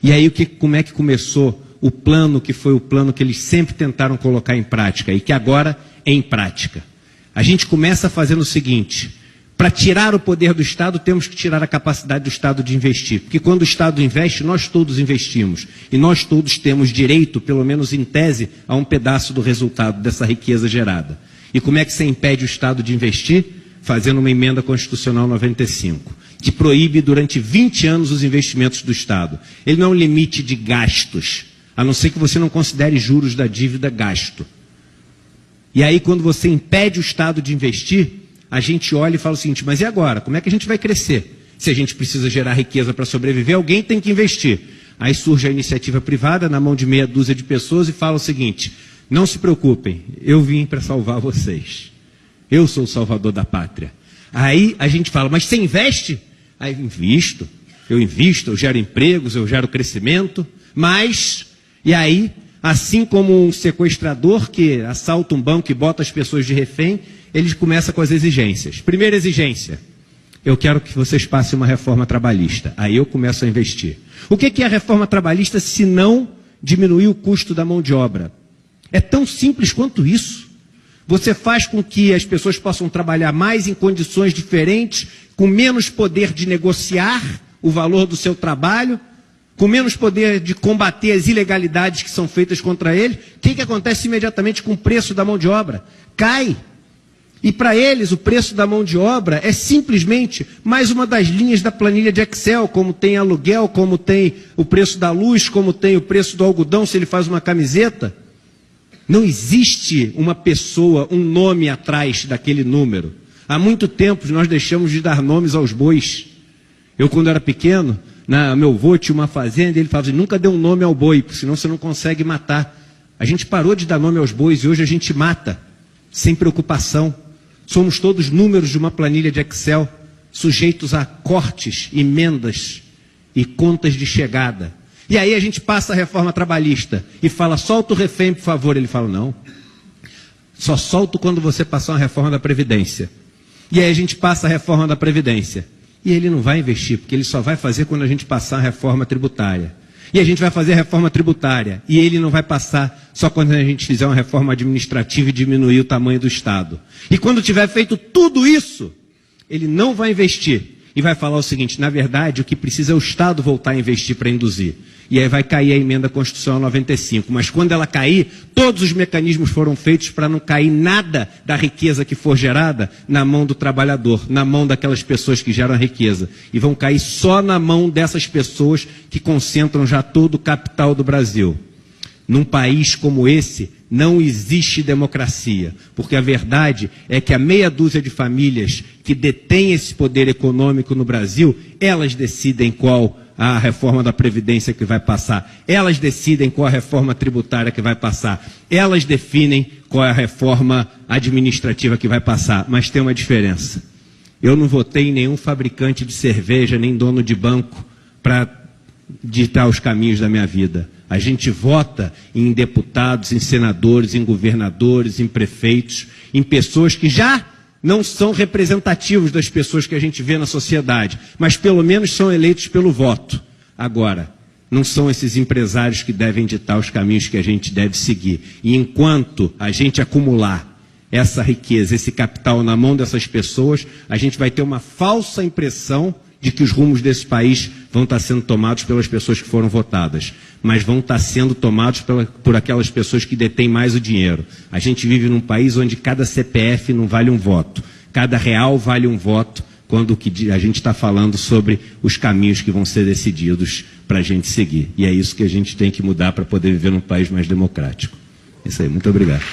E aí como é que começou o plano, que foi o plano que eles sempre tentaram colocar em prática e que agora é em prática? A gente começa fazendo o seguinte: para tirar o poder do Estado, temos que tirar a capacidade do Estado de investir. Porque quando o Estado investe, nós todos investimos. E nós todos temos direito, pelo menos em tese, a um pedaço do resultado dessa riqueza gerada. E como é que você impede o Estado de investir? Fazendo uma emenda constitucional 95, que proíbe durante 20 anos os investimentos do Estado. Ele não é um limite de gastos, a não ser que você não considere juros da dívida gasto. E aí, quando você impede o Estado de investir, a gente olha e fala o seguinte: mas e agora? Como é que a gente vai crescer? Se a gente precisa gerar riqueza para sobreviver, alguém tem que investir. Aí surge a iniciativa privada, na mão de meia dúzia de pessoas, e fala o seguinte: não se preocupem, eu vim para salvar vocês. Eu sou o salvador da pátria. Aí a gente fala: mas você investe? Aí eu invisto, eu gero empregos, eu gero crescimento, mas... E aí, assim como um sequestrador que assalta um banco e bota as pessoas de refém, eles começam com as exigências. Primeira exigência: eu quero que vocês passem uma reforma trabalhista. Aí eu começo a investir. O que é a reforma trabalhista se não diminuir o custo da mão de obra? É tão simples quanto isso. Você faz com que as pessoas possam trabalhar mais em condições diferentes, com menos poder de negociar o valor do seu trabalho, com menos poder de combater as ilegalidades que são feitas contra eles. O que acontece imediatamente com o preço da mão de obra? Cai. E para eles o preço da mão de obra é simplesmente mais uma das linhas da planilha de Excel, como tem aluguel, como tem o preço da luz, como tem o preço do algodão se ele faz uma camiseta. Não existe uma pessoa, um nome atrás daquele número. Há muito tempo nós deixamos de dar nomes aos bois. Eu, quando era pequeno, meu avô tinha uma fazenda e ele falava assim: nunca dê um nome ao boi, porque senão você não consegue matar. A gente parou de dar nome aos bois e hoje a gente mata, sem preocupação. Somos todos números de uma planilha de Excel, sujeitos a cortes, emendas e contas de chegada. E aí a gente passa a reforma trabalhista e fala: solta o refém, por favor. Ele fala: não, só solto quando você passar uma reforma da Previdência. E aí a gente passa a reforma da Previdência. E ele não vai investir, porque ele só vai fazer quando a gente passar a reforma tributária. E a gente vai fazer a reforma tributária. E ele não vai passar só quando a gente fizer uma reforma administrativa e diminuir o tamanho do Estado. E quando tiver feito tudo isso, ele não vai investir. E vai falar o seguinte: na verdade, o que precisa é o Estado voltar a investir para induzir. E aí vai cair a emenda constitucional 95. Mas quando ela cair, todos os mecanismos foram feitos para não cair nada da riqueza que for gerada na mão do trabalhador, na mão daquelas pessoas que geram a riqueza. E vão cair só na mão dessas pessoas que concentram já todo o capital do Brasil. Num país como esse, não existe democracia, porque a verdade é que a meia dúzia de famílias que detêm esse poder econômico no Brasil, elas decidem qual a reforma da Previdência que vai passar, elas decidem qual a reforma tributária que vai passar, elas definem qual é a reforma administrativa que vai passar, mas tem uma diferença. Eu não votei em nenhum fabricante de cerveja, nem dono de banco, para ditar os caminhos da minha vida. A gente vota em deputados, em senadores, em governadores, em prefeitos, em pessoas que já não são representativos das pessoas que a gente vê na sociedade, mas pelo menos são eleitos pelo voto. Agora, não são esses empresários que devem ditar os caminhos que a gente deve seguir. E enquanto a gente acumular essa riqueza, esse capital na mão dessas pessoas, a gente vai ter uma falsa impressão de que os rumos desse país vão estar sendo tomados pelas pessoas que foram votadas, mas vão estar sendo tomados por aquelas pessoas que detêm mais o dinheiro. A gente vive num país onde cada CPF não vale um voto, cada real vale um voto, quando a gente está falando sobre os caminhos que vão ser decididos para a gente seguir. E é isso que a gente tem que mudar para poder viver num país mais democrático. É isso aí, muito obrigado.